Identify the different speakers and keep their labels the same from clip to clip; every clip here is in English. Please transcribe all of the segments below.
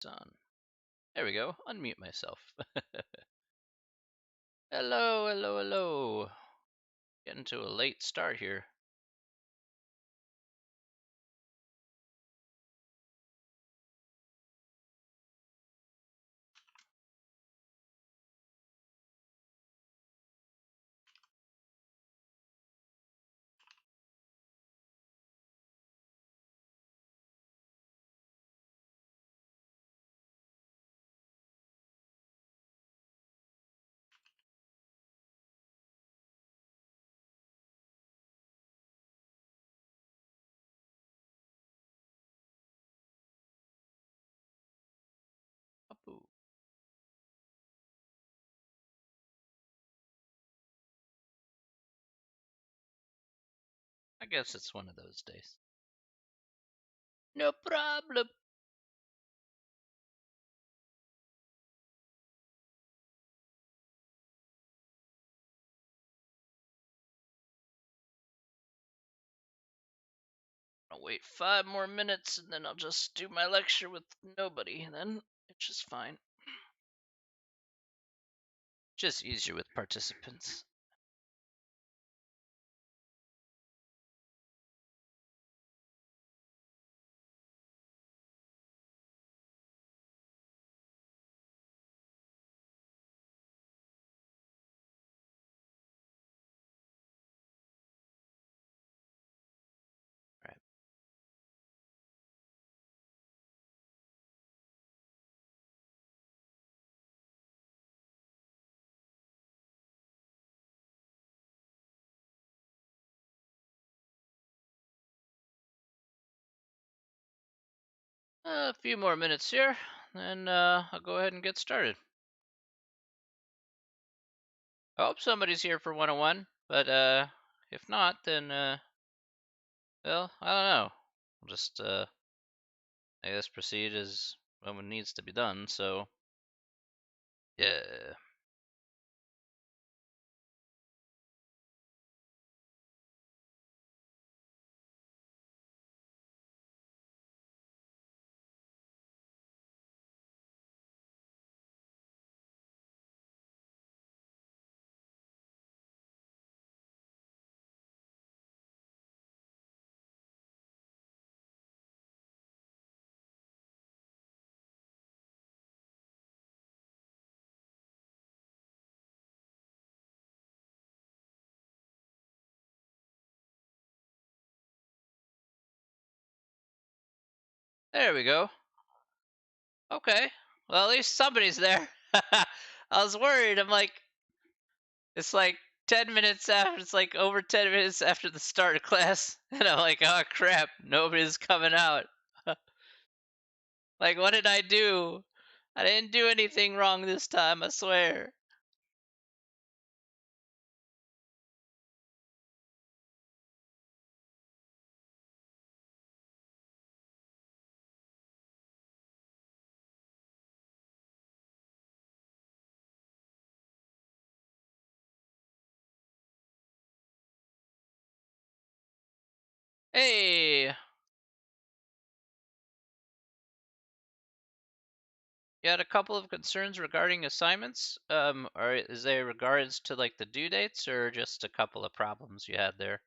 Speaker 1: On. There we go. Unmute myself. Hello, hello, hello. Getting to a late start here. Up-oo. I guess it's one of those days. No problem. I'll wait 5 more minutes and then I'll just do my lecture with nobody. And then it's just fine. Just easier with participants. Right. A few more minutes here, and I'll go ahead and get started. I hope somebody's here for 101, but if not, then well, I don't know. We'll just I guess proceed as what needs to be done. So yeah. There we go. Okay. Well, at least somebody's there. I was worried. I'm like, it's like 10 minutes after, it's like over 10 minutes after the start of class. And I'm like, oh crap, nobody's coming out. Like, what did I do? I didn't do anything wrong this time, I swear. Hey, you had a couple of concerns regarding assignments? Or is there regards to like the due dates or just a couple of problems you had there?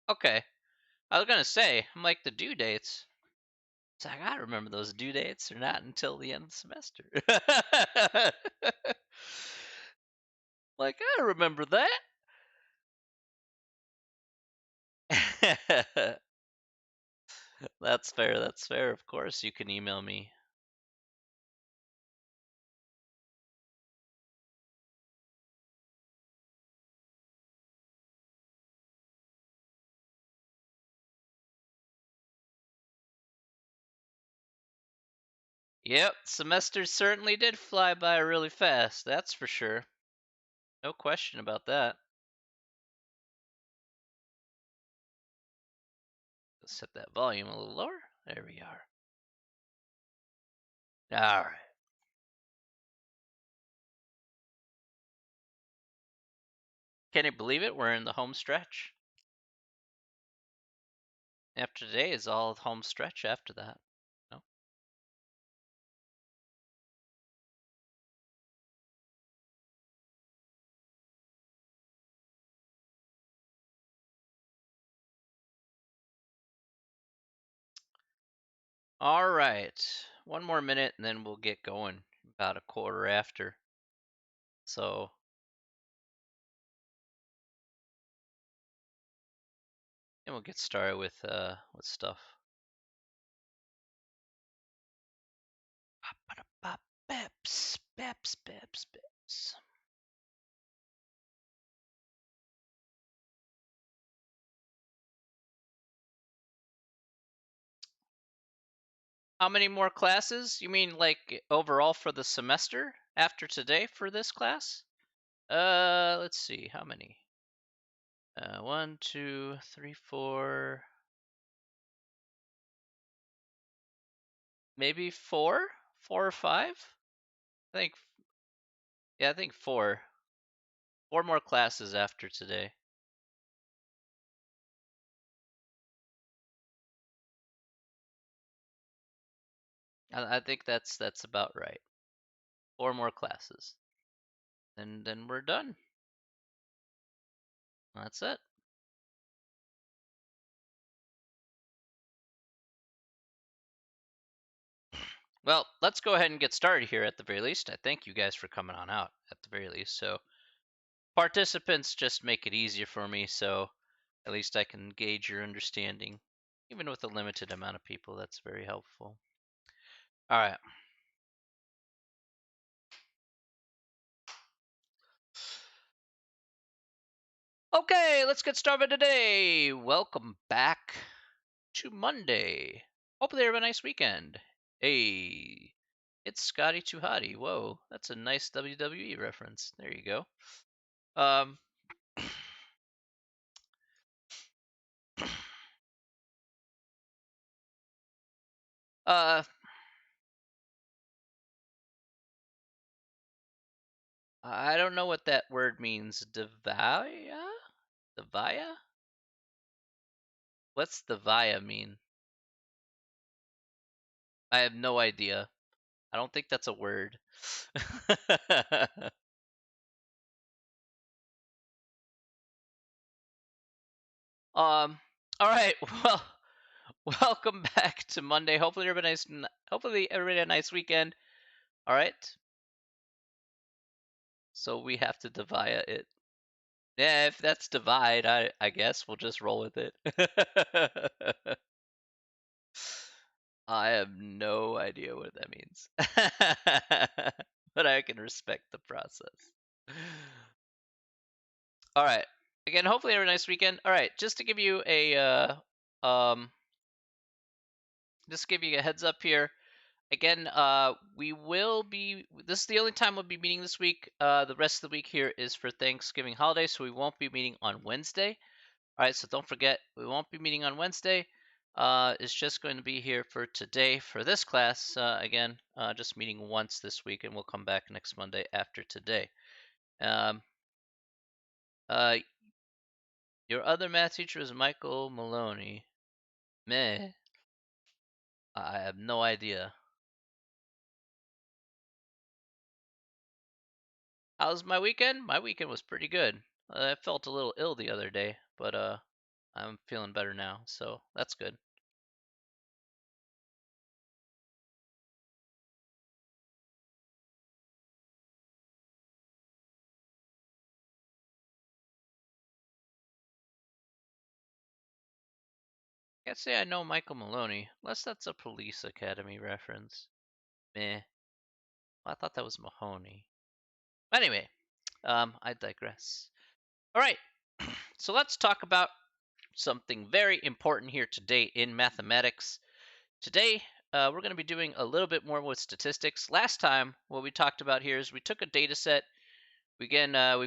Speaker 1: Okay. I was gonna say, I'm like the due dates. It's like I remember those due dates are not until the end of the semester. Like I remember that. That's fair. That's fair. Of course, you can email me. Yep, semester certainly did fly by really fast. That's for sure. No question about that. Set that volume a little lower. There we are. All right. Can you believe it? We're in the home stretch. After today is all home stretch after that. No? All right. One more minute and then we'll get going. About a quarter after. So and we'll get started with stuff. Beps, beps, beps, beps. How many more classes? You mean like overall for the semester after today for this class? Let's see, how many? 1, 2, 3, 4. Maybe 4? 4 or 5? I think, yeah, I think 4. 4 more classes after today. I think that's about right. 4 more classes. And then we're done. That's it. Well, let's go ahead and get started here at the very least. I thank you guys for coming on out at the very least. So participants just make it easier for me, so at least I can gauge your understanding. Even with a limited amount of people, that's very helpful. All right. Okay, let's get started today. Welcome back to Monday. Hopefully you have a nice weekend. Hey, it's Scotty Too Hottie. Whoa, that's a nice WWE reference. There you go. I don't know what that word means. Devaya? Devaya? What's Devaya mean? I have no idea. I don't think that's a word. All right. Well, welcome back to Monday. Hopefully everybody had a nice weekend. All right. So we have to divide it. Yeah, if that's divide, I guess we'll just roll with it. I have no idea what that means. But I can respect the process. All right. Again, hopefully you have a nice weekend. All right, just to give you a heads up here. Again, we will be. This is the only time we'll be meeting this week. The rest of the week here is for Thanksgiving holiday, so we won't be meeting on Wednesday. All right, so don't forget, we won't be meeting on Wednesday. It's just going to be here for today for this class. Again, just meeting once this week, and we'll come back next Monday after today. Your other math teacher is Michael Maloney. Meh. I have no idea. How was my weekend? My weekend was pretty good. I felt a little ill the other day, but I'm feeling better now, so that's good. Can't say I know Michael Maloney, unless that's a Police Academy reference. Meh. I thought that was Mahoney. Anyway, I digress. All right, so let's talk about something very important here today in mathematics. Today, we're going to be doing a little bit more with statistics. Last time, what we talked about here is we took a data set. We've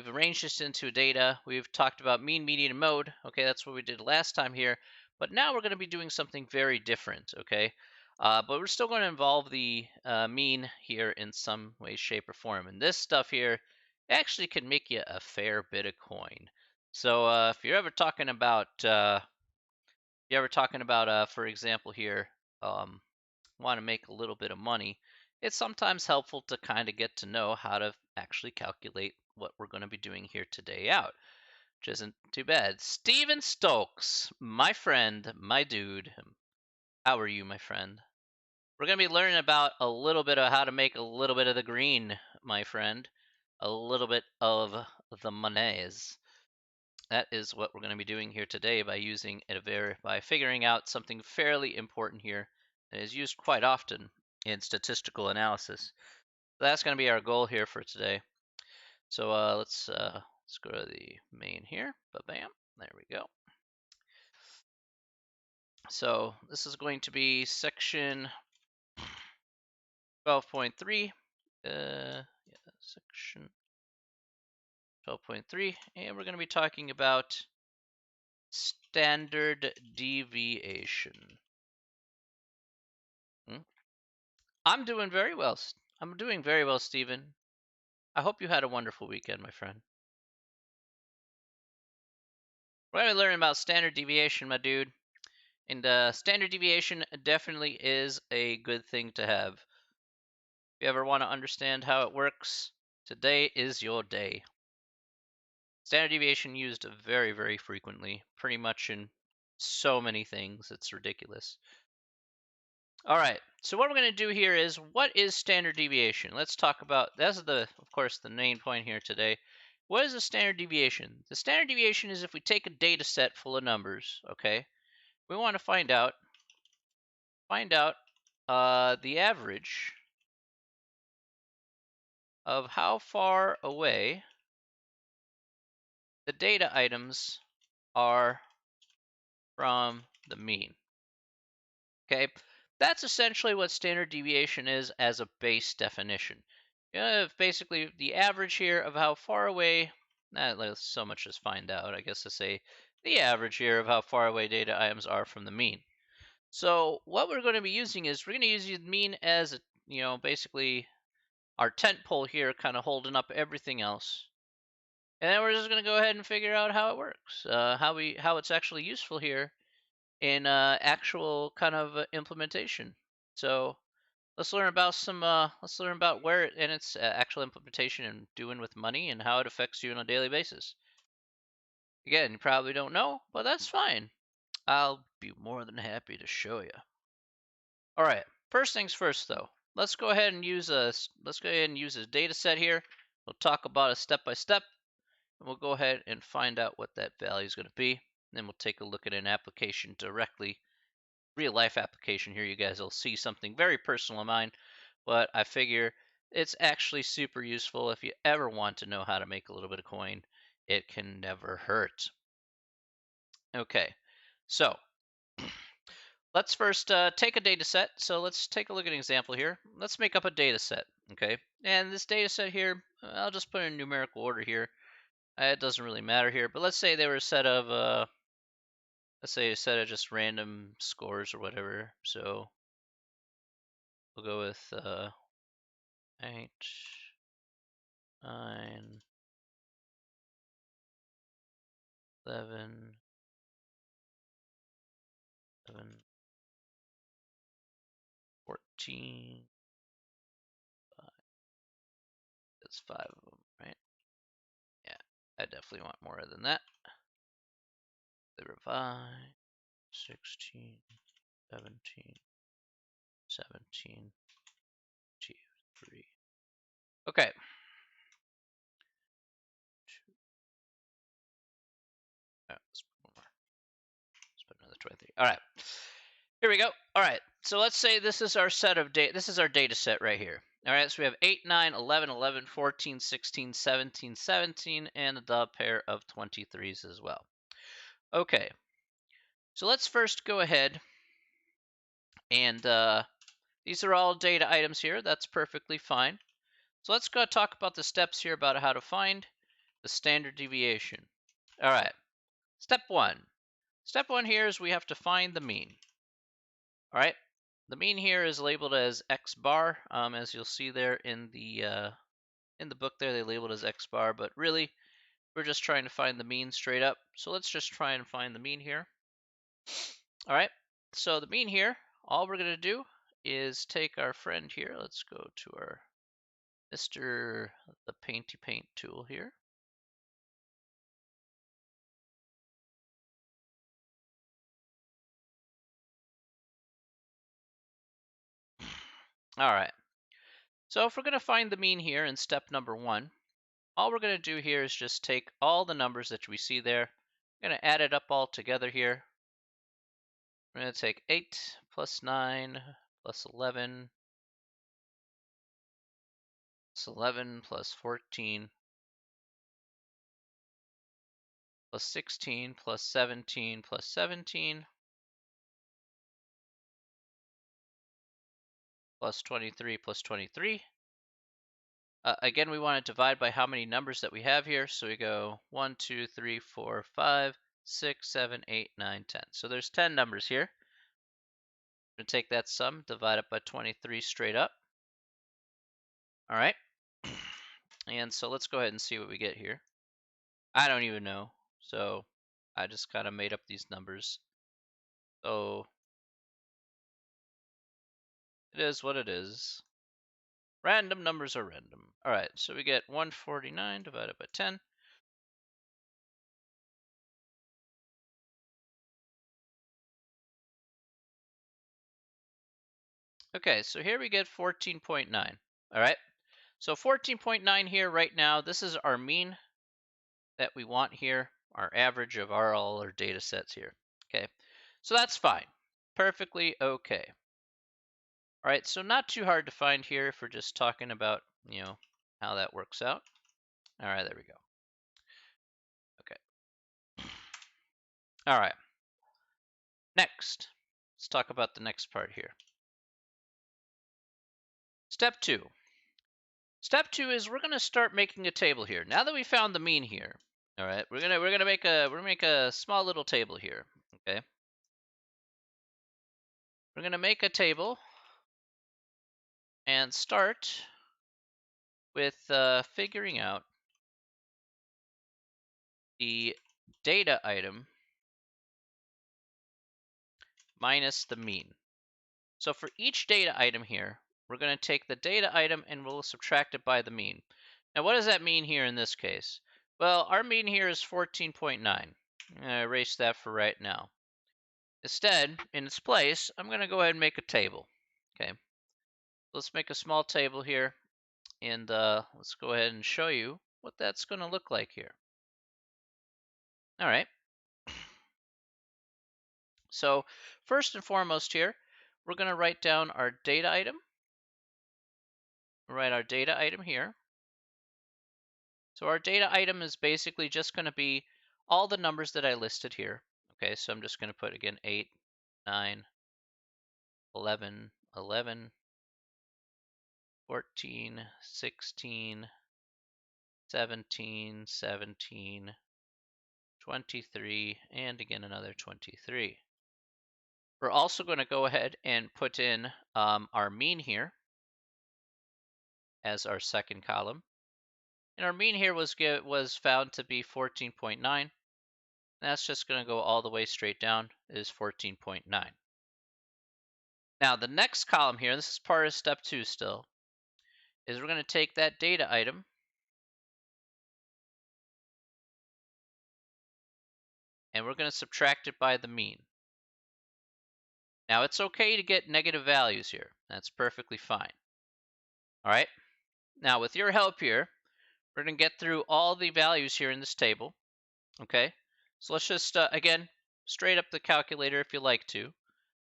Speaker 1: arranged this into data. We've talked about mean, median, and mode. Okay, that's what we did last time here. But now we're going to be doing something very different, okay? But we're still going to involve the mean here in some way, shape, or form. And this stuff here actually can make you a fair bit of coin. So if you're ever talking about, for example, here, want to make a little bit of money, it's sometimes helpful to kind of get to know how to actually calculate what we're going to be doing here today out, which isn't too bad. Steven Stokes, my friend, my dude. How are you, my friend? We're going to be learning about a little bit of how to make a little bit of the green, my friend. A little bit of the monies. That is what we're going to be doing here today by figuring out something fairly important here that is used quite often in statistical analysis. That's going to be our goal here for today. So let's go to the main here. Bam, there we go. So this is going to be section 12.3. Section 12.3, and we're going to be talking about standard deviation. I'm doing very well. I'm doing very well, Stephen. I hope you had a wonderful weekend, my friend. We're going to be learning about standard deviation, my dude. And standard deviation definitely is a good thing to have. If you ever want to understand how it works, today is your day. Standard deviation used very, very frequently, pretty much in so many things. It's ridiculous. All right, so what we're going to do here is, what is standard deviation? Let's talk about, that's of course, the main point here today. What is a standard deviation? The standard deviation is if we take a data set full of numbers, okay? We want to find out the average of how far away the data items are from the mean. Okay, that's essentially what standard deviation is as a base definition. You have basically the average here of how far away, let's so much as find out, I guess, to say the average here of how far away data items are from the mean. So what we're going to be using is, we're going to use the mean as, basically our tent pole here, kind of holding up everything else. And then we're just going to go ahead and figure out how it works, how it's actually useful here in actual kind of implementation. So let's learn about where it and its actual implementation and doing with money and how it affects you on a daily basis. Again, you probably don't know, but that's fine. I'll be more than happy to show you. All right. First things first, though. Let's go ahead and use a data set here. We'll talk about it step by step, and we'll go ahead and find out what that value is going to be. Then we'll take a look at an application directly, real life application here. You guys will see something very personal of mine, but I figure it's actually super useful if you ever want to know how to make a little bit of coin. It can never hurt. Okay, so let's first take a data set. So let's take a look at an example here. Let's make up a data set, okay? And this data set here, I'll just put in numerical order here. It doesn't really matter here, but let's say they were a set of, just random scores or whatever. So we'll go with 8, 9, 11, 14. That's 5 of them, right? Yeah, I definitely want more than that. They revise 16, 17, 17, 2, 3. Okay. Let's put one more. Let's put another 23. All right. Here we go. All right. So let's say this is our set of data. This is our data set right here. All right. So we have 8, 9, 11, 11, 14, 16, 17, 17, and the pair of 23s as well. Okay. So let's first go ahead and these are all data items here. That's perfectly fine. So let's go talk about the steps here about how to find the standard deviation. All right. Step 1. Step 1 here is we have to find the mean. All right, the mean here is labeled as x bar, as you'll see there in the book there, they labeled as x bar, but really we're just trying to find the mean straight up. So let's just try and find the mean here. All right, so the mean here, all we're going to do is take our friend here. Let's go to our Mr. the Painty Paint tool here. All right, so if we're going to find the mean here in step number 1, all we're going to do here is just take all the numbers that we see there. We're going to add it up all together here. We're going to take 8 plus 9 plus 11 plus 11 plus 14 plus 16 plus 17 plus 17 plus 23 plus 23. Again, we want to divide by how many numbers that we have here. So we go 1, 2, 3, 4, 5, 6, 7, 8, 9, 10. So there's 10 numbers here. We're going to take that sum, divide it by 23 straight up. All right. And so let's go ahead and see what we get here. I don't even know. So I just kind of made up these numbers. So it is what it is. Random numbers are random. All right, so we get 149 divided by 10. Okay, so here we get 14.9. All right, so 14.9 here right now, this is our mean that we want here, our average of all our data sets here. Okay, so that's fine. Perfectly okay. All right, so not too hard to find here if we're just talking about, how that works out. All right, there we go. Okay. All right. Next, let's talk about the next part here. Step 2. Step 2 is we're going to start making a table here. Now that we found the mean here, all right, we're gonna make a small little table here. Okay, we're gonna make a table and start with figuring out the data item minus the mean. So for each data item here, we're going to take the data item and we'll subtract it by the mean. Now, what does that mean here in this case? Well, our mean here is 14.9. I'm going to erase that for right now. Instead, in its place, I'm going to go ahead and make a table. Okay, let's make a small table here, and let's go ahead and show you what that's going to look like here. All right. So first and foremost here, we're going to write down our data item. We'll write our data item here. So our data item is basically just going to be all the numbers that I listed here. Okay, so I'm just going to put again 8, 9, 11, 11, 14, 16, 17, 17, 23, and again another 23. We're also going to go ahead and put in our mean here as our second column. And our mean here was found to be 14.9. That's just going to go all the way straight down, is 14.9. Now the next column here, this is part of step 2 still, is we're going to take that data item and we're going to subtract it by the mean. Now it's okay to get negative values here. That's perfectly fine. All right. Now with your help here, we're going to get through all the values here in this table. Okay. So let's just, again, straight up the calculator if you like to.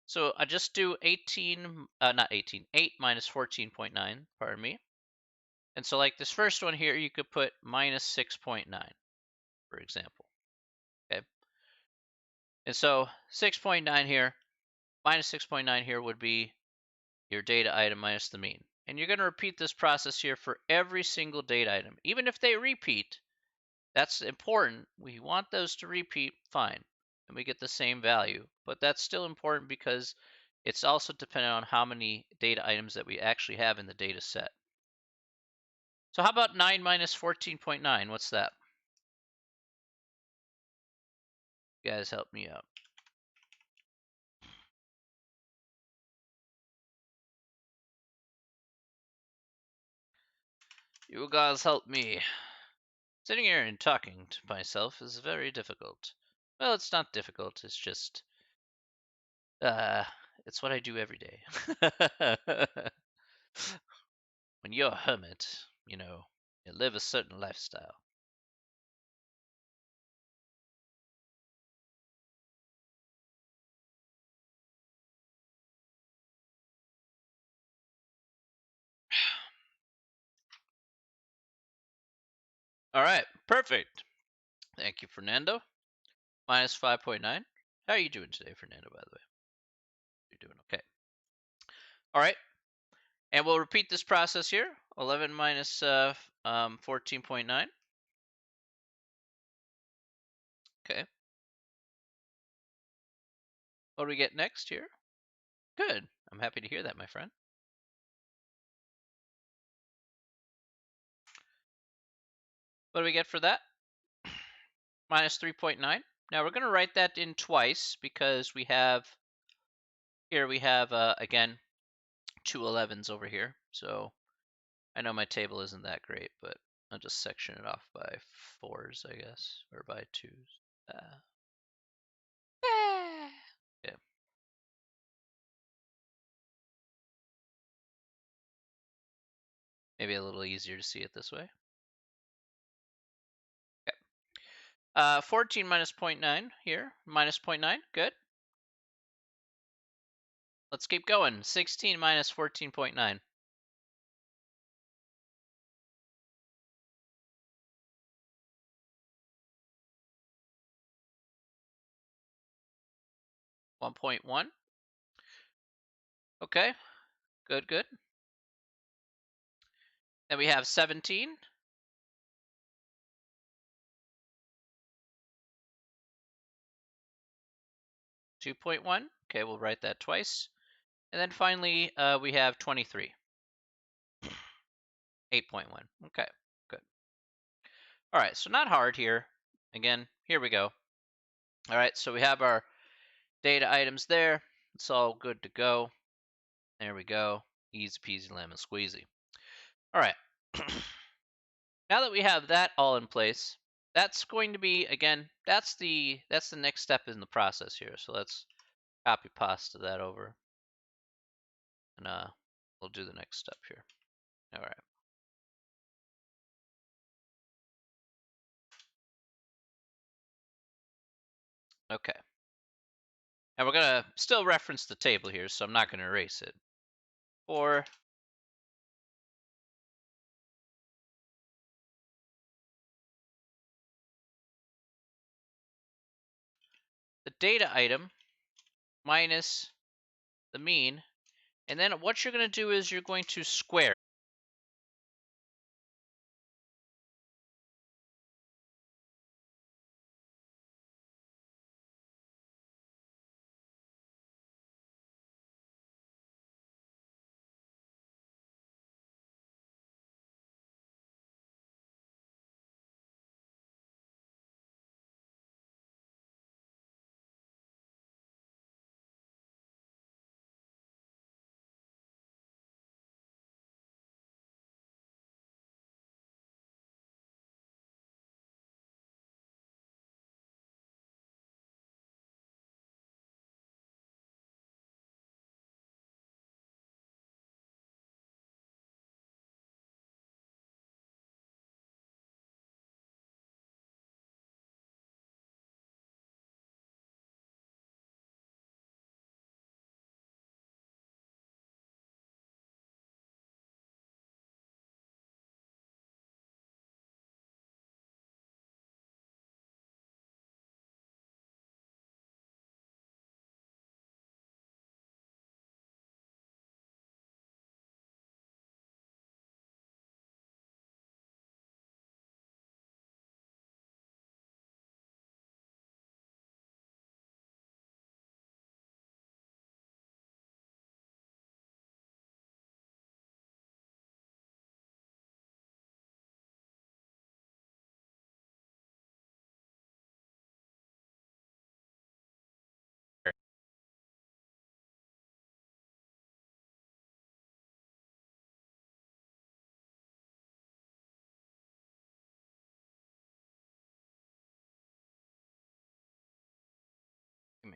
Speaker 1: So I just do 18, not 18, 8 minus 14.9, pardon me. And so like this first one here, you could put minus 6.9, for example. Okay. And so 6.9 here, minus 6.9 here would be your data item minus the mean. And you're going to repeat this process here for every single data item. Even if they repeat, that's important. We want those to repeat, fine. and we get the same value. But that's still important because it's also dependent on how many data items that we actually have in the data set. So how about 9 minus 14.9? What's that? You guys help me out. You guys help me. Sitting here and talking to myself is very difficult. Well, it's not difficult, it's just it's what I do every day. When you're a hermit, you live a certain lifestyle. All right, perfect. Thank you, Fernando. Minus 5.9. How are you doing today, Fernando, by the way? You're doing okay. All right, and we'll repeat this process here. 11 minus 14.9. Okay. What do we get next here? Good. I'm happy to hear that, my friend. What do we get for that? Minus 3.9. Now we're going to write that in twice because we have again 2 11s over here. So I know my table isn't that great, but I'll just section it off by 4s, I guess, or by 2s. Okay. Maybe a little easier to see it this way. Okay. 14 minus 0.9 here. Minus 0.9. Good. Let's keep going. 16 minus 14.9. 1.1. Okay. Good, good. Then we have 17. 2.1. Okay, we'll write that twice. And then finally, we have 23. 8.1. Okay, good. All right, so not hard here. Again, here we go. All right, so we have our data items there. It's all good to go. There we go. Easy peasy lemon squeezy. All right. Now that we have that all in place, that's going to be, again, that's the next step in the process here. So let's copy pasta that over, and we'll do the next step here. All right. Okay. And we're gonna still reference the table here, so I'm not gonna erase it. For the data item minus the mean, and then what you're gonna do is you're going to square.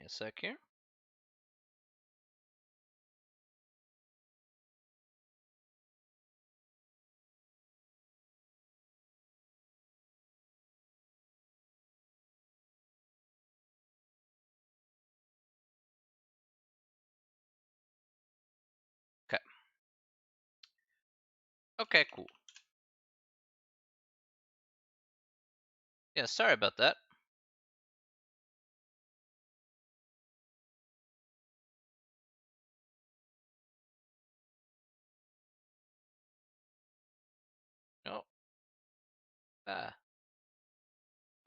Speaker 1: a sec here. Okay. Okay, cool. Yeah, sorry about that. No. Ah.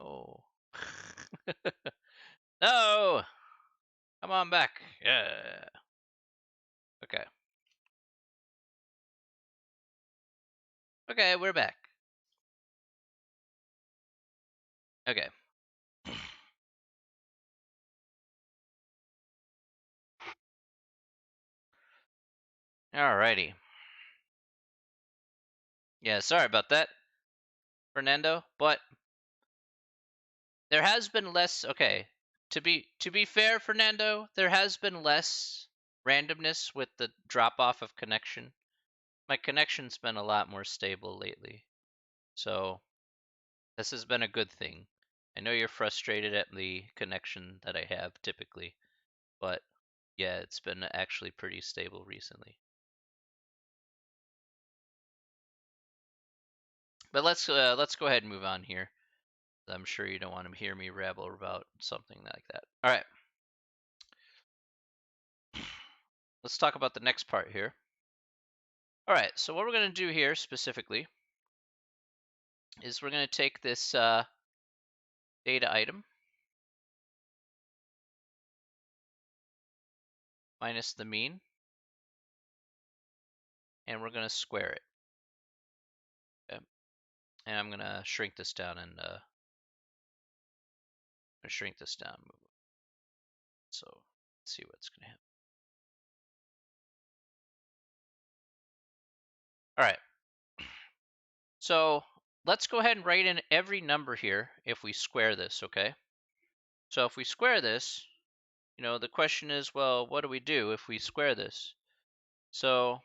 Speaker 1: Oh. No! Come on back. Yeah. Okay. Okay, we're back. Okay. Alrighty. Yeah, sorry about that, Fernando. But there has been less. Okay, to be fair, Fernando, there has been less randomness with the drop off of connection. My connection's been a lot more stable lately, so this has been a good thing. I know you're frustrated at the connection that I have typically, but yeah, it's been actually pretty stable recently. But let's go ahead and move on here. I'm sure you don't want to hear me rabble about something like that. All right, let's talk about the next part here. All right, so what we're going to do here specifically is we're going to take this data item minus the mean, and we're going to square it. Okay. And I'm going to shrink this down and shrink this down. So let's see what's going to happen. All right. So let's go ahead and write in every number here if we square this, okay? So if we square this, the question is, well, what do we do if we square this? So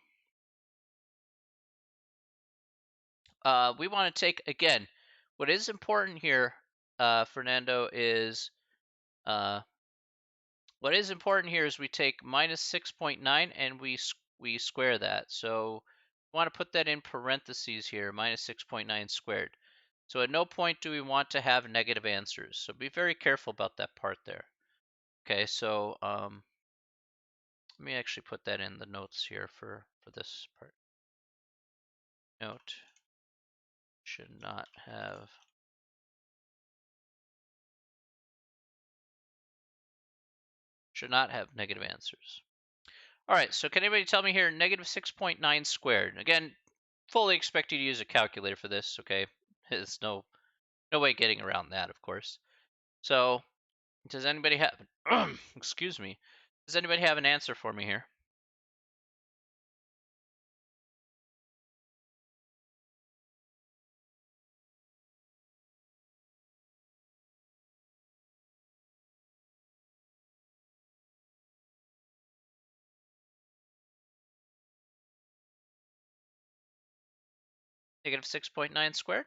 Speaker 1: we want to take, again, what is important here, Fernando, is what is important here is we take minus 6.9 and we square that. So we want to put that in parentheses here, minus 6.9 squared. So at no point do we want to have negative answers. So be very careful about that part there. Okay, so let me actually put that in the notes here for this part. Note should not have negative answers. All right, so can anybody tell me here negative 6.9 squared? Again, fully expect you to use a calculator for this, okay? There's no way getting around that, of course. So, does anybody have excuse me. Does anybody have an answer for me here? Negative 6.9 squared?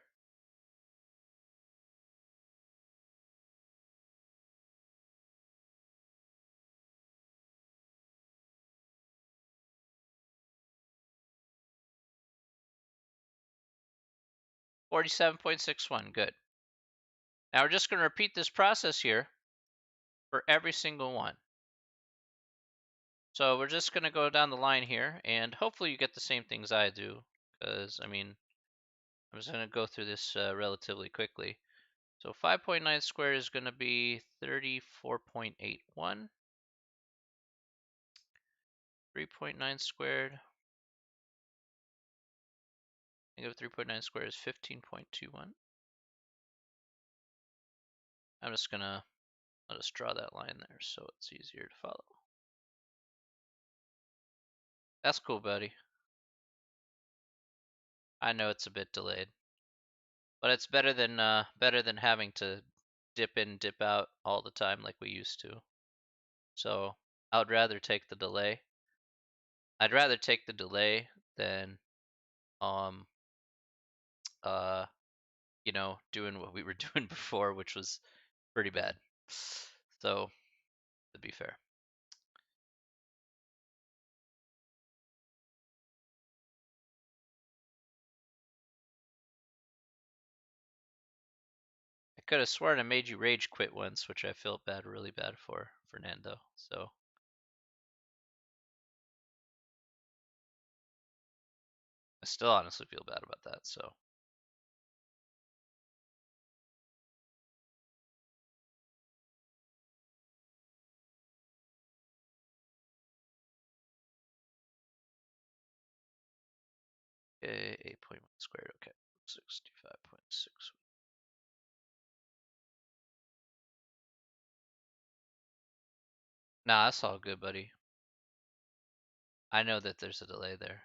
Speaker 1: 47.61, good. Now we're just going to repeat this process here for every single one. So we're just going to go down the line here, and hopefully you get the same things I do, because, I mean, I'm just going to go through this relatively quickly. So 5.9 squared is going to be 34.81. 3.9 squared. Negative 3.9 squared is 15.21. I'm just going to let us draw that line there so it's easier to follow. That's cool, buddy. I know it's a bit delayed, but it's better than having to dip in, dip out all the time like we used to. So I would rather take the delay. I'd rather take the delay than um uh doing what we were doing before, which was pretty bad. So to be fair, I could have sworn I made you rage quit once, which I felt really bad for Fernando. So I still honestly feel bad about that. So okay, 8.1 squared. Okay, 65.6. Nah, that's all good, buddy. I know that there's a delay there.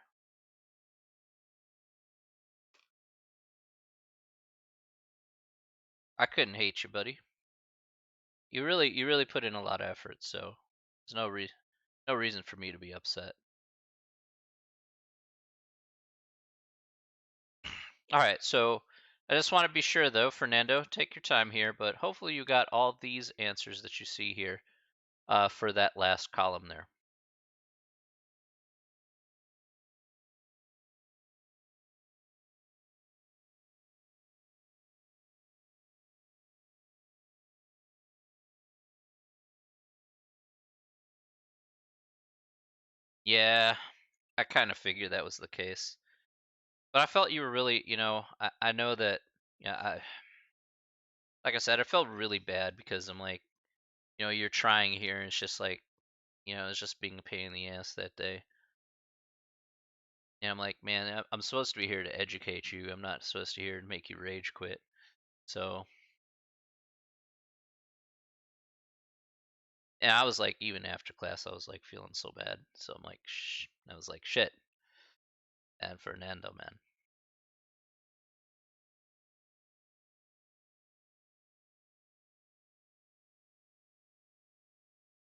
Speaker 1: I couldn't hate you, buddy. You really put in a lot of effort, so there's no reason for me to be upset. All right, so I just want to be sure though, Fernando, take your time here, but hopefully you got all these answers that you see here for that last column there. Yeah, I kind of figured that was the case, but I felt you were really, I know that, yeah, like I said, I felt really bad because I'm like, you're trying here, and it's just like, it's just being a pain in the ass that day. And I'm like, man, I'm supposed to be here to educate you. I'm not supposed to here to make you rage quit. So, and I was like, even after class, I was like feeling so bad. So I'm like, shh. I was like, shit. And Fernando, man.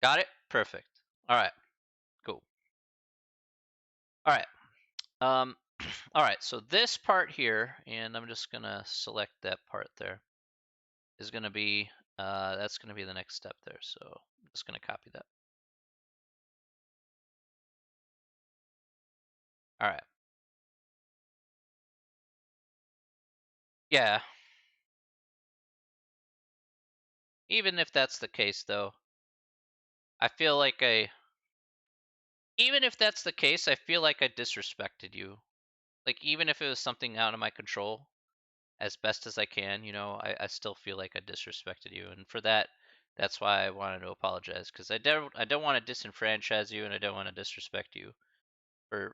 Speaker 1: Got it? Perfect. All right. Cool. All right. Um, all right. So this part here, and I'm just gonna select that part there, is gonna be that's gonna be the next step there. So I'm just gonna copy that. All right. Yeah. Even if that's the case, though, I feel like even if that's the case, I feel like I disrespected you. Like, even if it was something out of my control, as best as I can, I still feel like I disrespected you. And for that, that's why I wanted to apologize, because I don't want to disenfranchise you, and I don't want to disrespect you for,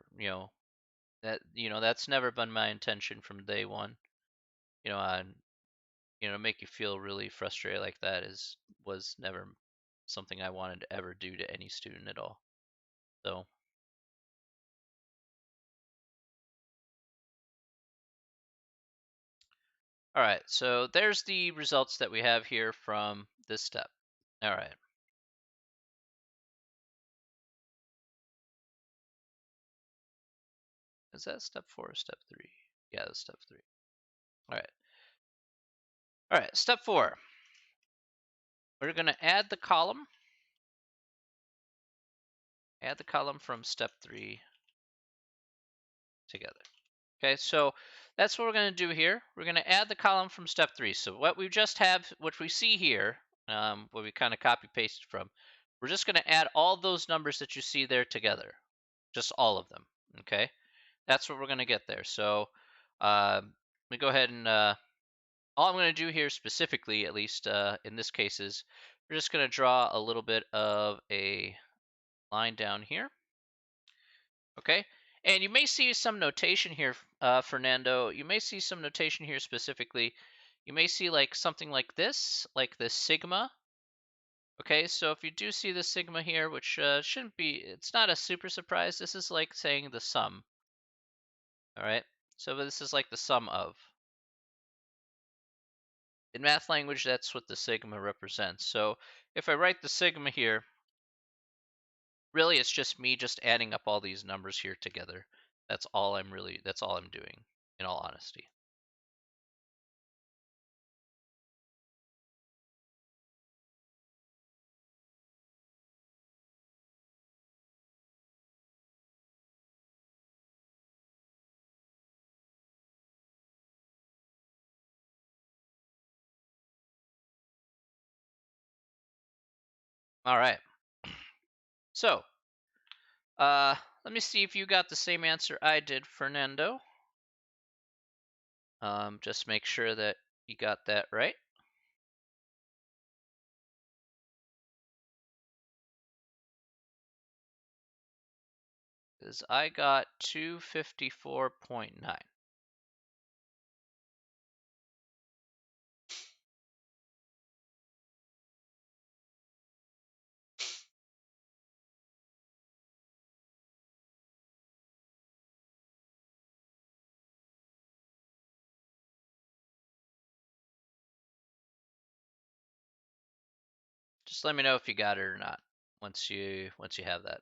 Speaker 1: that's never been my intention from day one. And, make you feel really frustrated like that was never something I wanted to ever do to any student at all. So, all right, so there's the results that we have here from this step. All right. Is that step 4 or step 3? Yeah, that's step 3. All right. All right, step 4. We're going to add the column. Add the column from step 3 together. Okay, so that's what we're going to do here. We're going to add the column from step 3. So what we just have, what we see here, what we kind of copy pasted from, we're just going to add all those numbers that you see there together, just all of them. Okay, that's what we're going to get there. So let me go ahead and all I'm going to do here specifically, at least in this case, is we're just going to draw a little bit of a line down here. Okay, and you may see some notation here, Fernando. You may see some notation here specifically. You may see like something like this sigma. Okay, so if you do see the sigma here, which shouldn't be, it's not a super surprise. This is like saying the sum. All right, so this is like the sum of. In math language, that's what the sigma represents. So if I write the sigma here, Really, it's just me just adding up all these numbers here together. That's all I'm doing, in all honesty. All right. So, uh, let me see if you got the same answer I did, Fernando. Just make sure that you got that right. Because I got 254.9. Just let me know if you got it or not once you have that.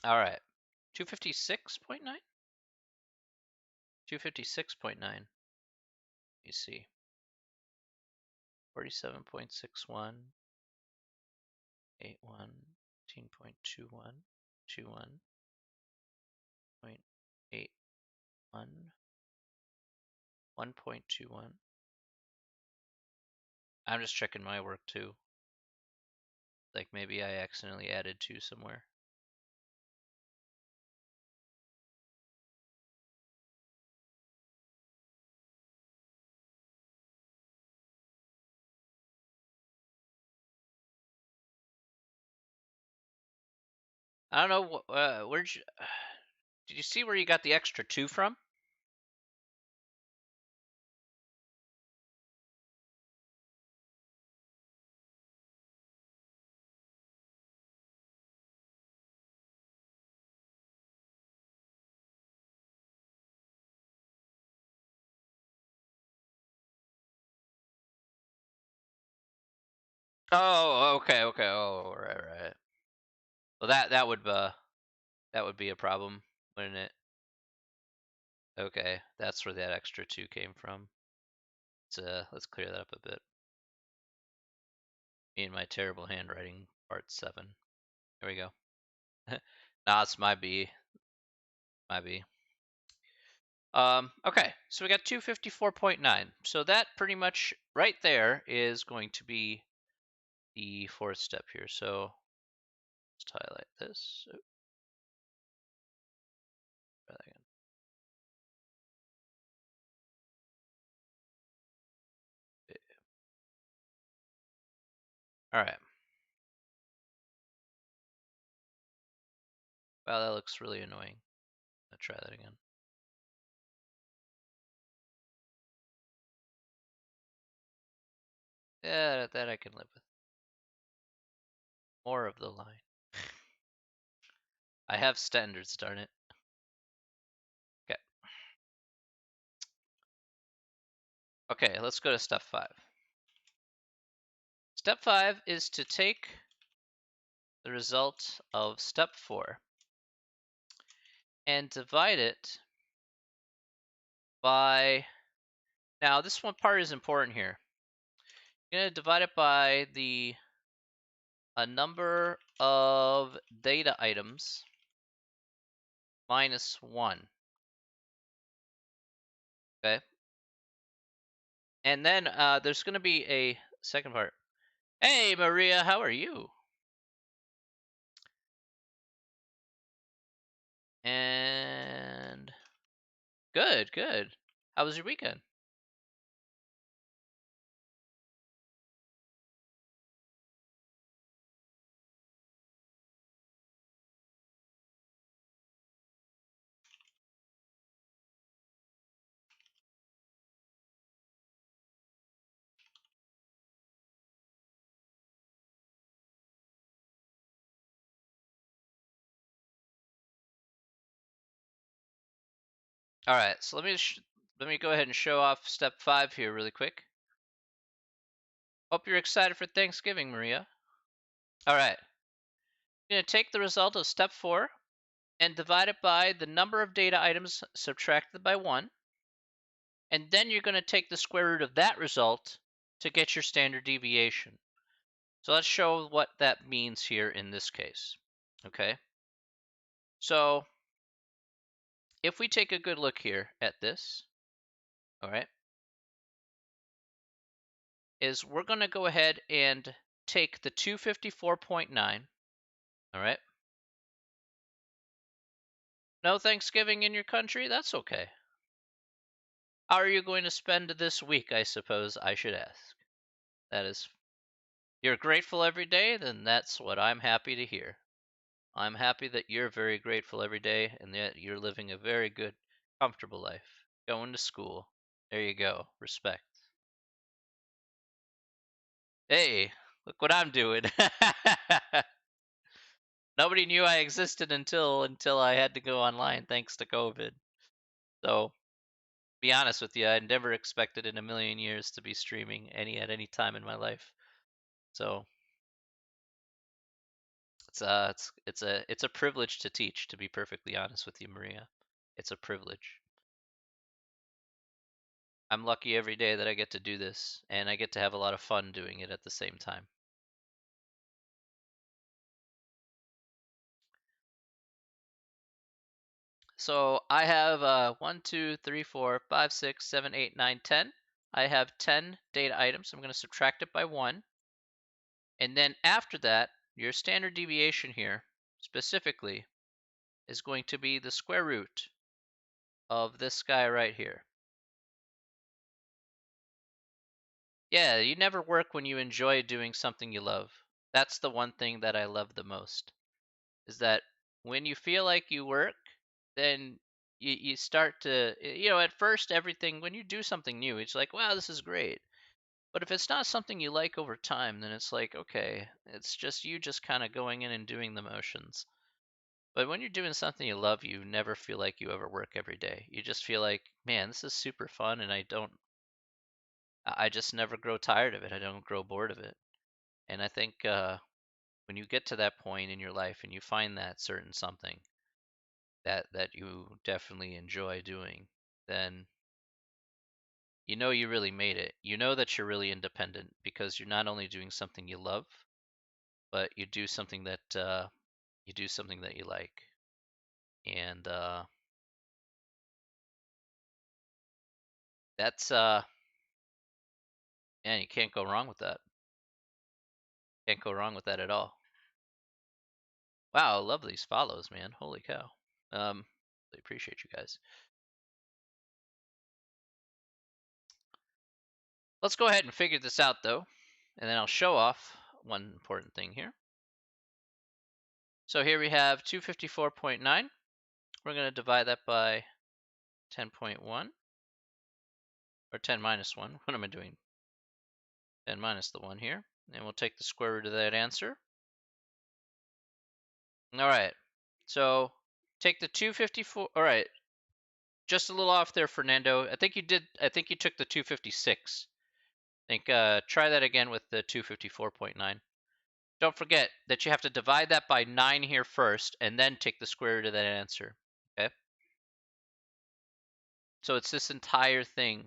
Speaker 1: All right. 256.9? 256.9. You see. 47.61, 81, 18.21, 21, 0.81, 1.21. I'm just checking my work too. Like maybe I accidentally added 2 somewhere. I don't know where'd you did you see where you got the extra 2 from? Oh, okay, okay. Oh, right, right. Well, that would be a problem, wouldn't it? Okay, that's where that extra 2 came from. Let's clear that up a bit. Me and my terrible handwriting, part 7. Here we go. Nah, it's my B. My B. Okay, so we got 254.9. So that pretty much right there is going to be the 4th step here. So let's highlight this. Oh, try that again. All right. Wow, that looks really annoying. Let's try that again. Yeah, that I can live with. More of the line. I have standards, darn it. Okay. Okay, let's go to step 5. Step 5 is to take the result of step 4 and divide it by, now this one part is important here. You're going to divide it by the a number of data items minus 1. Okay. And then there's going to be a second part. Hey, Maria, how are you? And good, good. How was your weekend? All right, so let me go ahead and show off step 5 here really quick. Hope you're excited for Thanksgiving, Maria. All right, you're going to take the result of step 4 and divide it by the number of data items subtracted by 1, and then you're going to take the square root of that result to get your standard deviation. So let's show what that means here in this case. Okay, so if we take a good look here at this, all right, is we're going to go ahead and take the 254.9, all right. No Thanksgiving in your country? That's okay. How are you going to spend this week, I suppose I should ask? That is, you're grateful every day? Then that's what I'm happy to hear. I'm happy that you're very grateful every day and that you're living a very good, comfortable life. Going to school. There you go. Respect. Hey, look what I'm doing. Nobody knew I existed until I had to go online thanks to COVID. So, be honest with you, I never expected in a million years to be streaming at any time in my life. So, it's a privilege to teach, to be perfectly honest with you, Maria. It's a privilege. I'm lucky every day that I get to do this, and I get to have a lot of fun doing it at the same time. So I have 1, 2, 3, 4, 5, 6, 7, 8, 9, 10. I have 10 data items. I'm going to subtract it by 1. And then after that, your standard deviation here, specifically, is going to be the square root of this guy right here. Yeah, you never work when you enjoy doing something you love. That's the one thing that I love the most. Is that when you feel like you work, then you start to, at first everything, when you do something new, it's like, wow, this is great. But if it's not something you like over time, then it's like, okay, it's just you just kind of going in and doing the motions. But when you're doing something you love, you never feel like you ever work every day. You just feel like, man, this is super fun, and I just never grow tired of it. I don't grow bored of it. And I think when you get to that point in your life and you find that certain something that you definitely enjoy doing, then you know you really made it. You know that you're really independent because you're not only doing something you love, but you do something that you like, and that's man, you can't go wrong with that. Can't go wrong with that at all. Wow, I love these follows, man. Holy cow. Really appreciate you guys. Let's go ahead and figure this out though, and then I'll show off one important thing here. So here we have 254.9. We're going to divide that by 10.1, or 10 minus 1. What am I doing? 10 minus the 1 here. And we'll take the square root of that answer. All right. So take the 254. All right. Just a little off there, Fernando. I think you took the 256. I think try that again with the 254.9. Don't forget that you have to divide that by 9 here first and then take the square root of that answer. Okay? So it's this entire thing.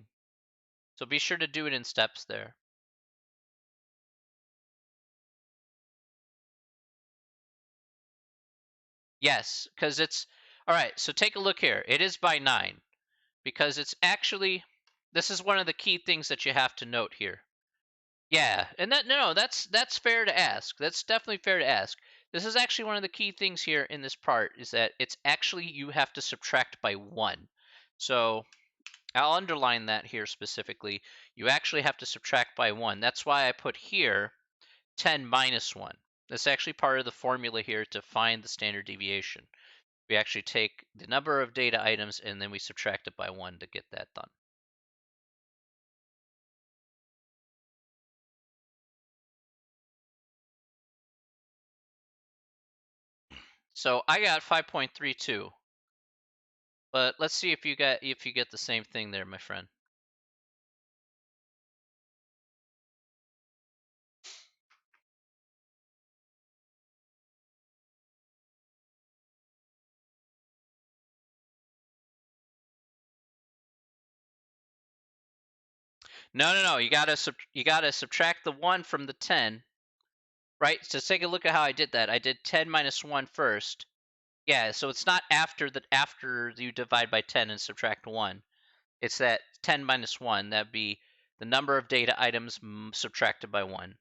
Speaker 1: So be sure to do it in steps there. Yes, because it's all right. So take a look here. It is by 9 because it's actually, this is one of the key things that you have to note here. Yeah, and that's fair to ask. That's definitely fair to ask. This is actually one of the key things here in this part is that it's actually you have to subtract by 1. So I'll underline that here specifically. You actually have to subtract by 1. That's why I put here 10 minus 1. That's actually part of the formula here to find the standard deviation. We actually take the number of data items and then we subtract it by 1 to get that done. So I got 5.32. But let's see if you get the same thing there, my friend. No, no, no. You gotta subtract the 1 from the 10, right? So take a look at how I did that. I did 10 minus 1 first. Yeah, so it's not after you divide by 10 and subtract 1. It's that 10 minus 1. That'd be the number of data items subtracted by 1.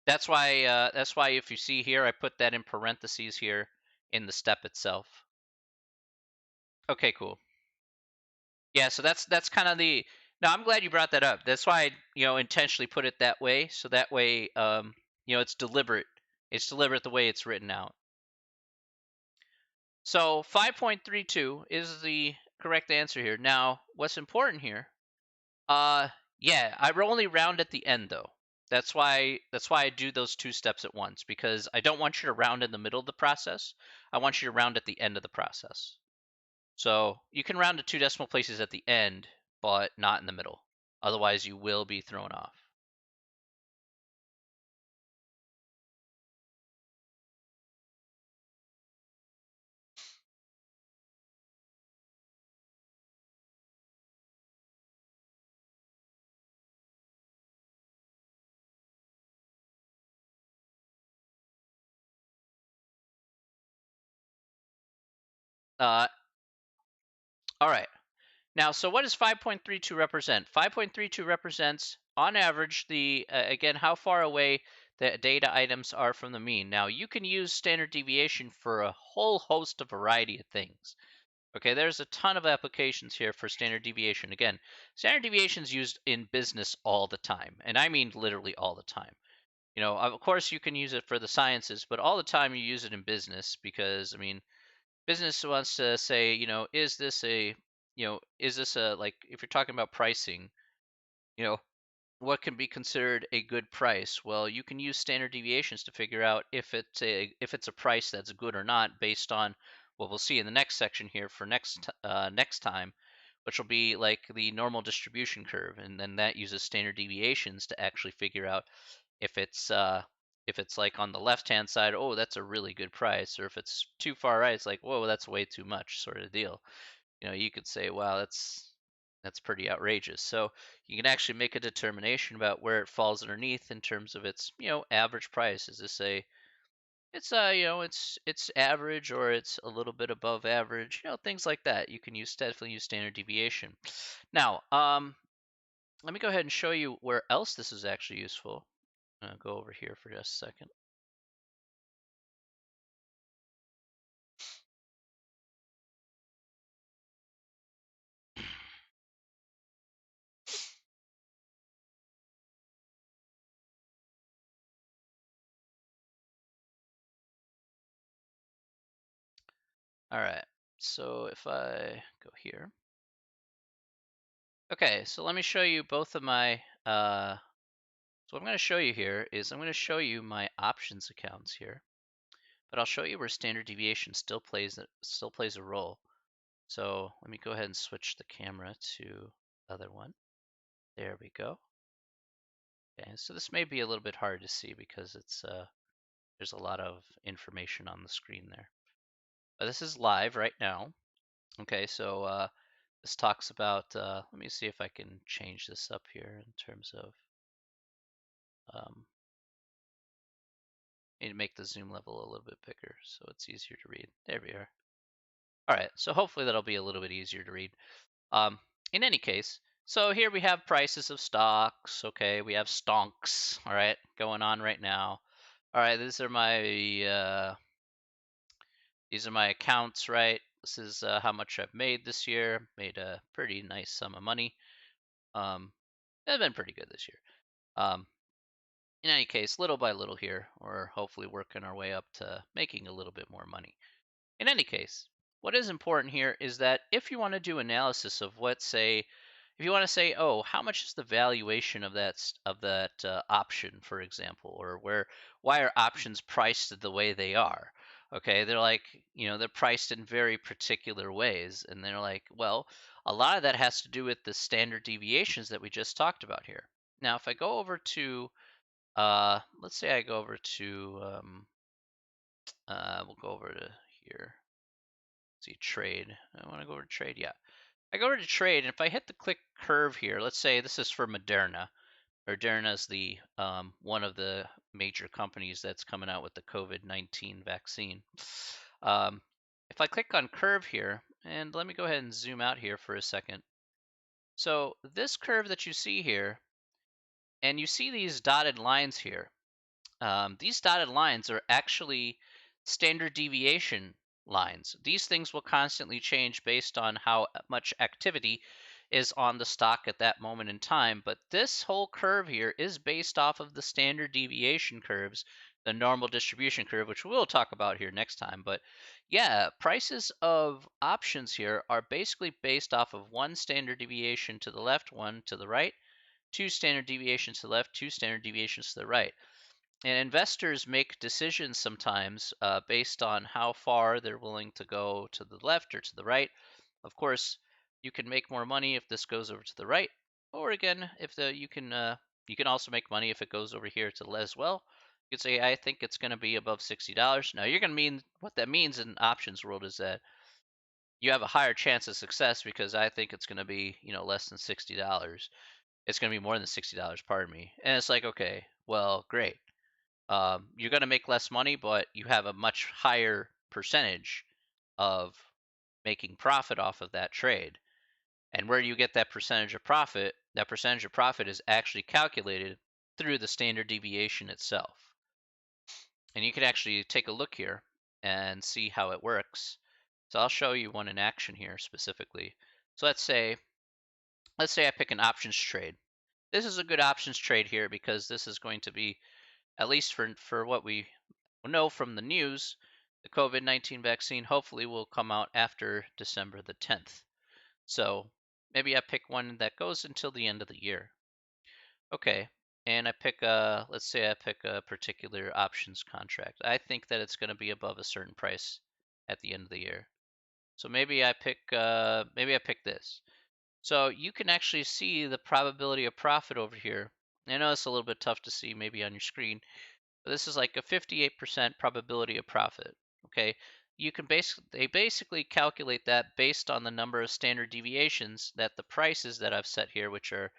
Speaker 1: That's why if you see here, I put that in parentheses here in the step itself. Okay, cool. Yeah, so that's kind of the. No, I'm glad you brought that up. That's why I, intentionally put it that way, so that way, it's deliberate. It's deliberate the way it's written out. So 5.32 is the correct answer here. Now, what's important here? Yeah, I only round at the end though. That's why I do those two steps at once, because I don't want you to round in the middle of the process. I want you to round at the end of the process. So you can round to 2 decimal places at the end, but not in the middle. Otherwise, you will be thrown off. Uh, all right. Now, so what does 5.32 represent? 5.32 represents, on average, again, how far away the data items are from the mean. Now, you can use standard deviation for a whole host of variety of things. Okay, there's a ton of applications here for standard deviation. Again, standard deviation is used in business all the time, and I mean literally all the time. Of course, you can use it for the sciences, but all the time you use it in business because, I mean, business wants to say, is this a, like, if you're talking about pricing, you know, what can be considered a good price? Well, you can use standard deviations to figure out if it's a price that's good or not based on what we'll see in the next section here for next time, which will be like the normal distribution curve, and then that uses standard deviations to actually figure out if it's like on the left hand side, oh, that's a really good price, or if it's too far right, it's like, whoa, that's way too much, sort of deal. You could say, wow, that's pretty outrageous. So you can actually make a determination about where it falls underneath in terms of its, average price. Is this it's average, or it's a little bit above average, things like that. You can definitely use standard deviation. Now, let me go ahead and show you where else this is actually useful. I'll go over here for just a second. All right, so if I go here. Okay, so let me show you both of my, so what I'm going to show you here is I'm going to show you my options accounts here, but I'll show you where standard deviation still plays a role. So let me go ahead and switch the camera to the other one. There we go. Okay, so this may be a little bit hard to see because there's a lot of information on the screen there. But this is live right now. Okay, so this talks about, let me see if I can change this up here in terms of, need to make the zoom level a little bit bigger so it's easier to read. There we are. All right, so hopefully that'll be a little bit easier to read. In any case, so here we have prices of stocks. Okay, we have stonks. All right, going on right now. All right, these are my accounts. Right, this is how much I've made this year. Made a pretty nice sum of money. It's been pretty good this year. In any case, little by little here, we're hopefully working our way up to making a little bit more money. In any case, what is important here is that if you want to do analysis of, let's say, if you want to say, oh, how much is the valuation of that option, for example, or why are options priced the way they are? Okay, they're like, they're priced in very particular ways, and they're like, well, a lot of that has to do with the standard deviations that we just talked about here. Now, if I go over to, let's say I go over to, we'll go over to here. See trade. I want to go over to trade. Yeah, I go over to trade, and if I hit the click curve here, let's say this is for Moderna. Moderna is the one of the major companies that's coming out with the COVID-19 vaccine. Um, if I click on curve here, and let me go ahead and zoom out here for a second. So this curve that you see here, and you see these dotted lines here, these dotted lines are actually standard deviation lines. These things will constantly change based on how much activity is on the stock at that moment in time. But this whole curve here is based off of the standard deviation curves, the normal distribution curve, which we'll talk about here next time. But yeah, prices of options here are basically based off of one standard deviation to the left, one to the right, two standard deviations to the left, two standard deviations to the right. And investors make decisions sometimes based on how far they're willing to go to the left or to the right. Of course, you can make more money if this goes over to the right, or again, if you can also make money if it goes over here to the left as well. You could say, I think it's going to be above $60. Now, you're going to mean what that means in options world is that you have a higher chance of success because I think it's going to be, less than $60. It's going to be more than $60, pardon me. And it's like, okay, well, great. You're going to make less money, but you have a much higher percentage of making profit off of that trade. And where you get that percentage of profit, that percentage of profit is actually calculated through the standard deviation itself. And you can actually take a look here and see how it works. So I'll show you one in action here specifically. So let's say I pick an options trade. This is a good options trade here because this is going to be, at least for what we know from the news, the COVID-19 vaccine hopefully will come out after December the 10th. So maybe I pick one that goes until the end of the year. Okay, and let's say I pick a particular options contract. I think that it's going to be above a certain price at the end of the year. So maybe I pick this. So you can actually see the probability of profit over here. I know it's a little bit tough to see maybe on your screen, but this is like a 58% probability of profit. Okay, they basically calculate that based on the number of standard deviations that the prices that I've set here, which are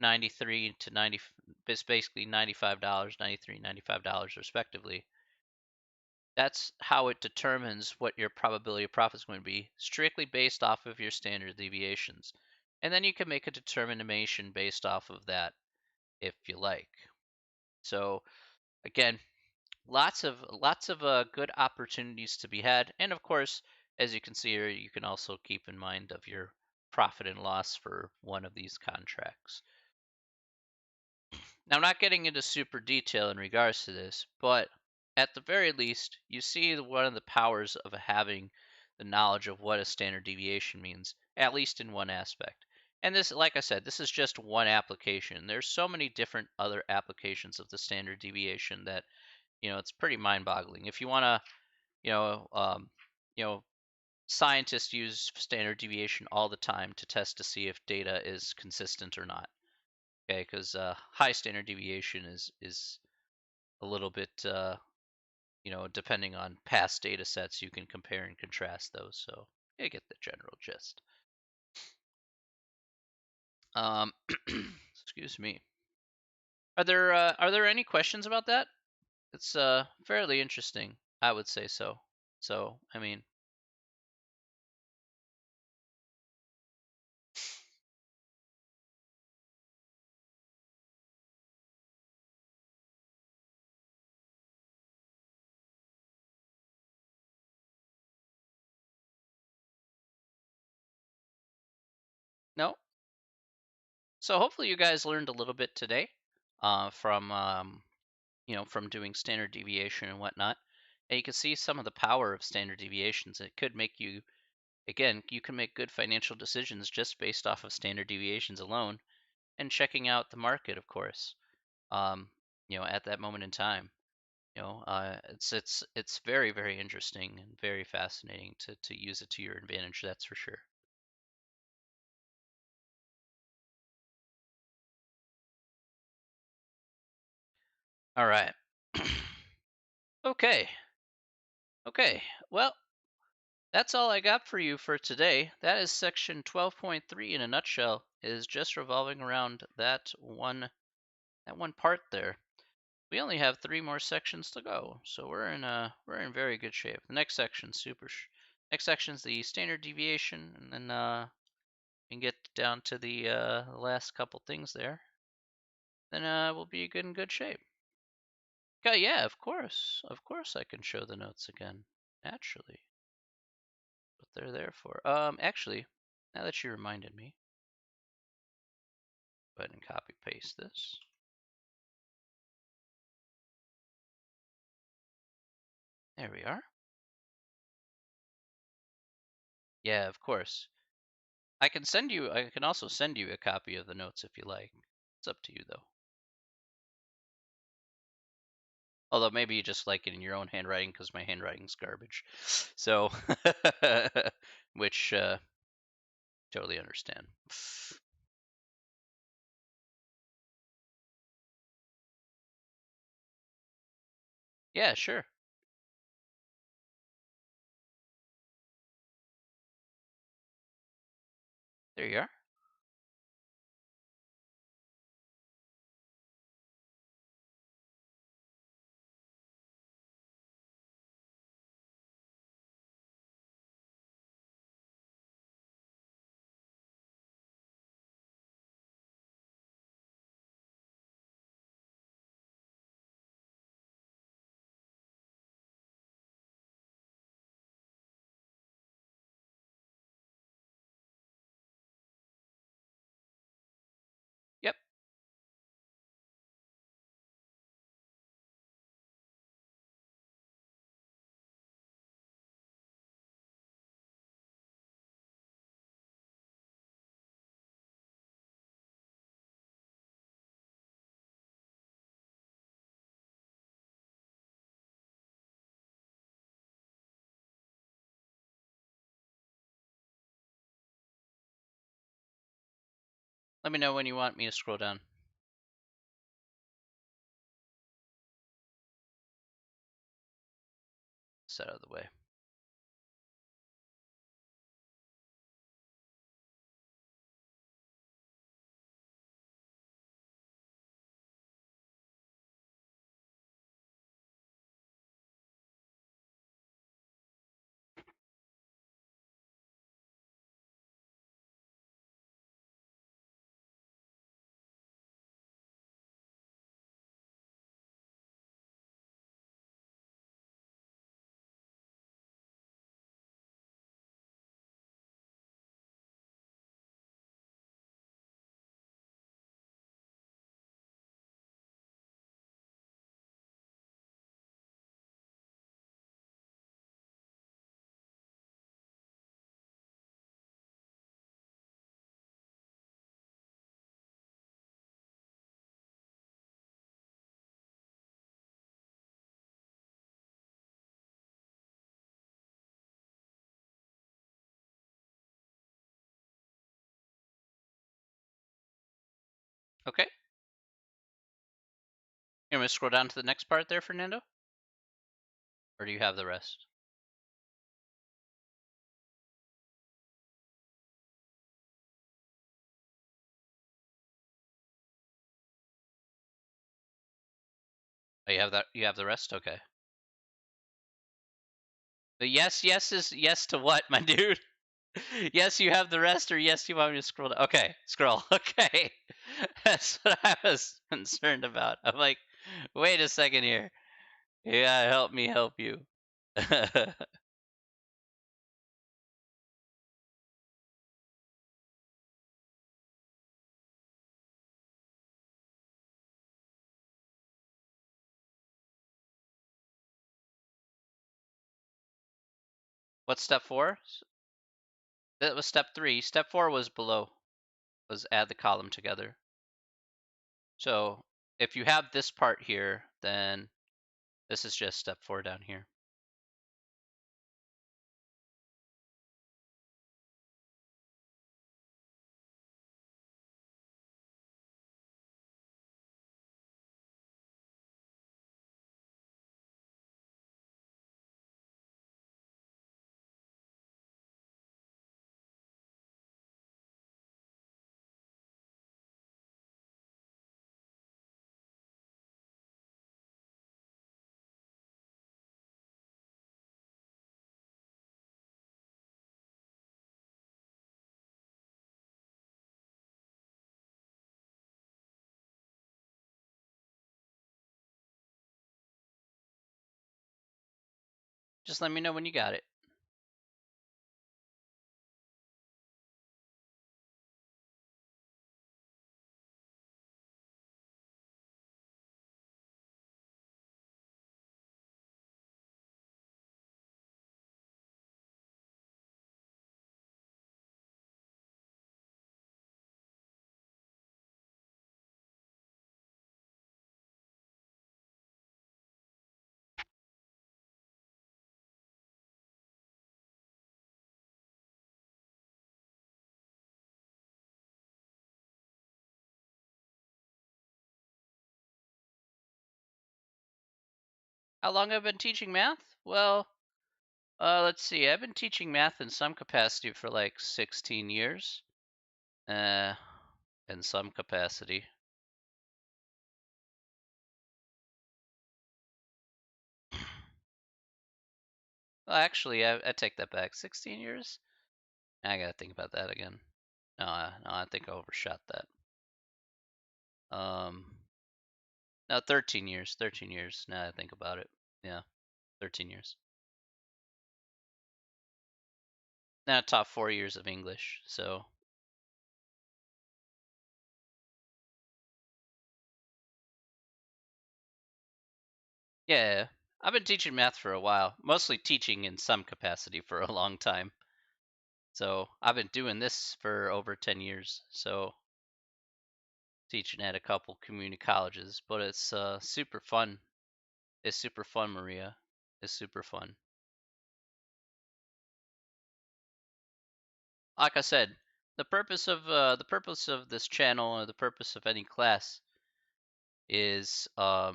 Speaker 1: 93 to 90, it's basically $95, 93, $95 respectively. That's how it determines what your probability of profit is going to be, strictly based off of your standard deviations. And then you can make a determination based off of that if you like. So again, lots of good opportunities to be had, and of course, as you can see here, you can also keep in mind of your profit and loss for one of these contracts. Now, I'm not getting into super detail in regards to this, but at the very least, you see one of the powers of having the knowledge of what a standard deviation means, at least in one aspect. And this, like I said, this is just one application. There's so many different other applications of the standard deviation that it's pretty mind-boggling. If you want to, you know, um, you know, scientists use standard deviation all the time to test to see if data is consistent or not. Okay, because high standard deviation is a little bit, depending on past data sets, you can compare and contrast those. So you get the general gist. Um, excuse me. Are there any questions about that? It's fairly interesting, I would say so. So I mean, no. So hopefully you guys learned a little bit today from doing standard deviation and whatnot. And you can see some of the power of standard deviations. It could make you, again, you can make good financial decisions just based off of standard deviations alone and checking out the market, of course, at that moment in time. it's very very interesting and very fascinating to use it to your advantage. That's for sure. All right. Okay. Okay. Well, that's all I got for you for today. That is section 12.3 in a nutshell. Is just revolving around that one part there. We only have 3 more sections to go, so we're in very good shape. The next section's next section's the standard deviation, and then we can get down to the last couple things there. Then we'll be in good shape. Okay, yeah, of course, I can show the notes again. Naturally, what they're there for. Actually, now that you reminded me, go ahead and copy paste this. There we are. Yeah, of course. I can also send you a copy of the notes if you like. It's up to you though. Although maybe you just like it in your own handwriting because my handwriting's garbage. So, which totally understand. Yeah, sure. There you are. Yep. Let me know when you want me to scroll down. Set out of the way. Okay. You want me to scroll down to the next part there, Fernando? Or do you have the rest? Oh, you have that. You have the rest. Okay. The yes is yes to what, my dude? Yes, you have the rest, or yes, you want me to scroll down? Okay, scroll. Okay, that's what I was concerned about. I'm like, wait a second here. Yeah, help me help you. What's step 4? That was step 3. Step 4 was below. Was add the column together. So if you have this part here, then This is just step 4 down here. Just let me know when you got it. How long have I been teaching math? Well, let's see. I've been teaching math in some capacity for like 16 years. Uh, in some capacity. Well, actually, I take that back. 16 years? I gotta think about that again. No, I think I overshot that. No, 13 years. 13 years. Now I think about it. Yeah, 13 years. Now I taught 4 years of English, so yeah. I've been teaching math for a while, mostly teaching in some capacity for a long time. So I've been doing this for over 10 years. So teaching at a couple community colleges, but it's super fun. It's super fun, Maria. It's super fun. Like I said, the purpose of this channel or the purpose of any class is to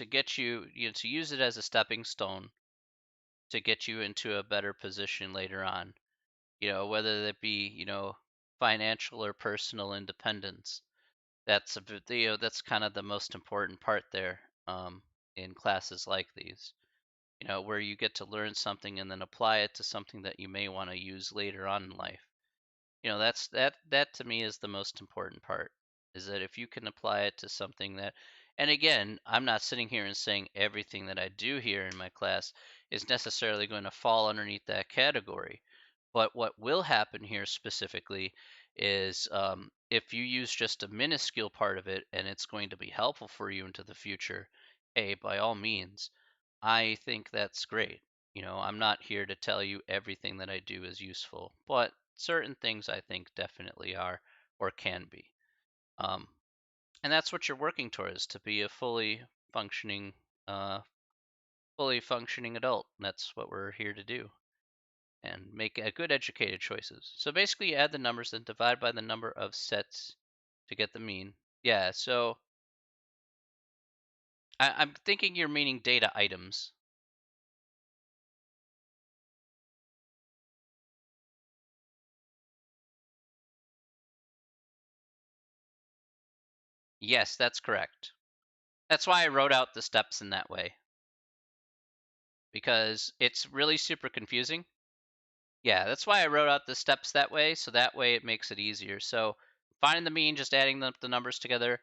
Speaker 1: get to use it as a stepping stone to get you into a better position later on. Whether that be financial or personal independence. That's kind of the most important part there in classes like these. Where you get to learn something and then apply it to something that you may want to use later on in life. That to me is the most important part, is that if you can apply it to something that, and again, I'm not sitting here and saying everything that I do here in my class is necessarily going to fall underneath that category. But what will happen here specifically is, if you use just a minuscule part of it and it's going to be helpful for you into the future, hey, by all means, I think that's great. I'm not here to tell you everything that I do is useful, but certain things I think definitely are or can be. Um, and that's what you're working towards, to be a uh, fully functioning adult. That's what we're here to do, and make a good educated choices. So basically, you add the numbers and divide by the number of sets to get the mean. Yeah. So I'm thinking you're meaning data items. Yes, that's correct. That's why I wrote out the steps in that way, because it's really super confusing. Yeah, that's why I wrote out the steps that way, so that way it makes it easier. So finding the mean, just adding the numbers together,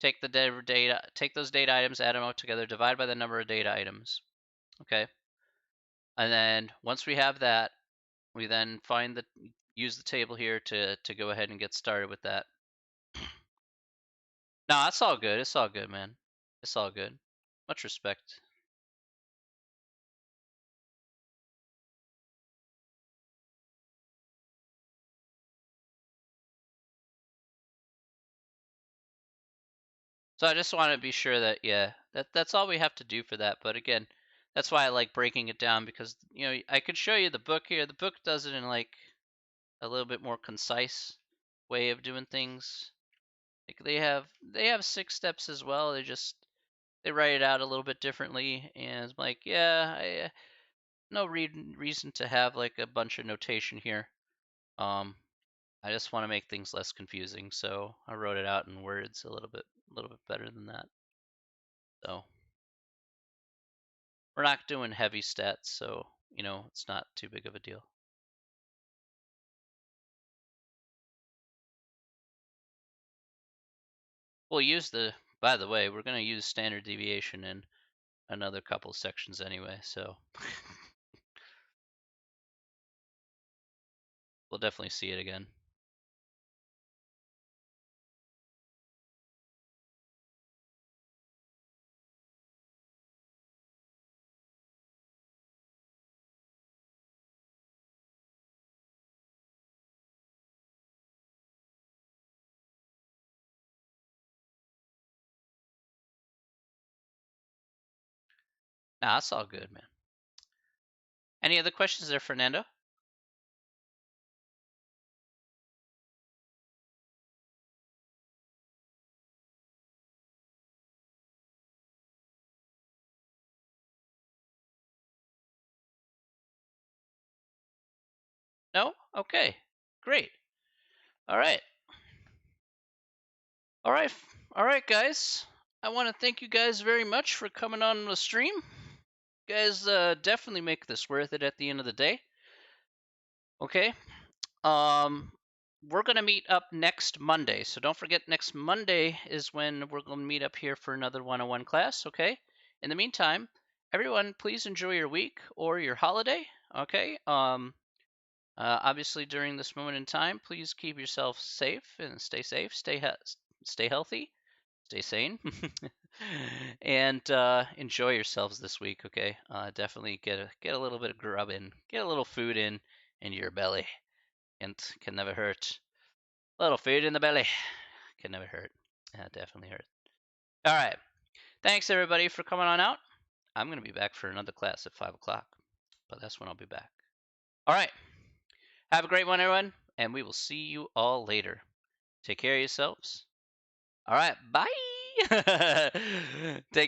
Speaker 1: take those data items, add them out together, divide by the number of data items. Okay. And then once we have that, we then use the table here to go ahead and get started with that. No, that's all good. It's all good, man. It's all good. Much respect. So I just want to be sure that, yeah, that's all we have to do for that. But again, that's why I like breaking it down because I could show you the book here. The book does it in like a little bit more concise way of doing things. Like they have 6 steps as well. They write it out a little bit differently, and it's like, yeah, no reason to have like a bunch of notation here. Um, I just want to make things less confusing, so I wrote it out in words a little bit better than that. So we're not doing heavy stats, so it's not too big of a deal. We'll use by the way, we're going to use standard deviation in another couple sections anyway, so we'll definitely see it again. Nah, that's all good, man. Any other questions there, Fernando? No? Okay. Great. All right. All right. All right, guys. I want to thank you guys very much for coming on the stream. You guys definitely make this worth it at the end of the day. Okay. Um, we're gonna meet up next Monday, so don't forget next Monday is when we're gonna meet up here for another one-on-one class. Okay. In the meantime, everyone, please enjoy your week or your holiday. Okay. Obviously, during this moment in time, please keep yourself safe and stay safe, stay healthy, stay sane, and enjoy yourselves this week. Okay, definitely get a little bit of grub in, get a little food in your belly, and can never hurt. A little food in the belly can never hurt. Definitely hurt. All right, thanks everybody for coming on out. I'm gonna be back for another class at 5 o'clock, but that's when I'll be back. All right. Have a great one, everyone, and we will see you all later. Take care of yourselves. All right, bye. Take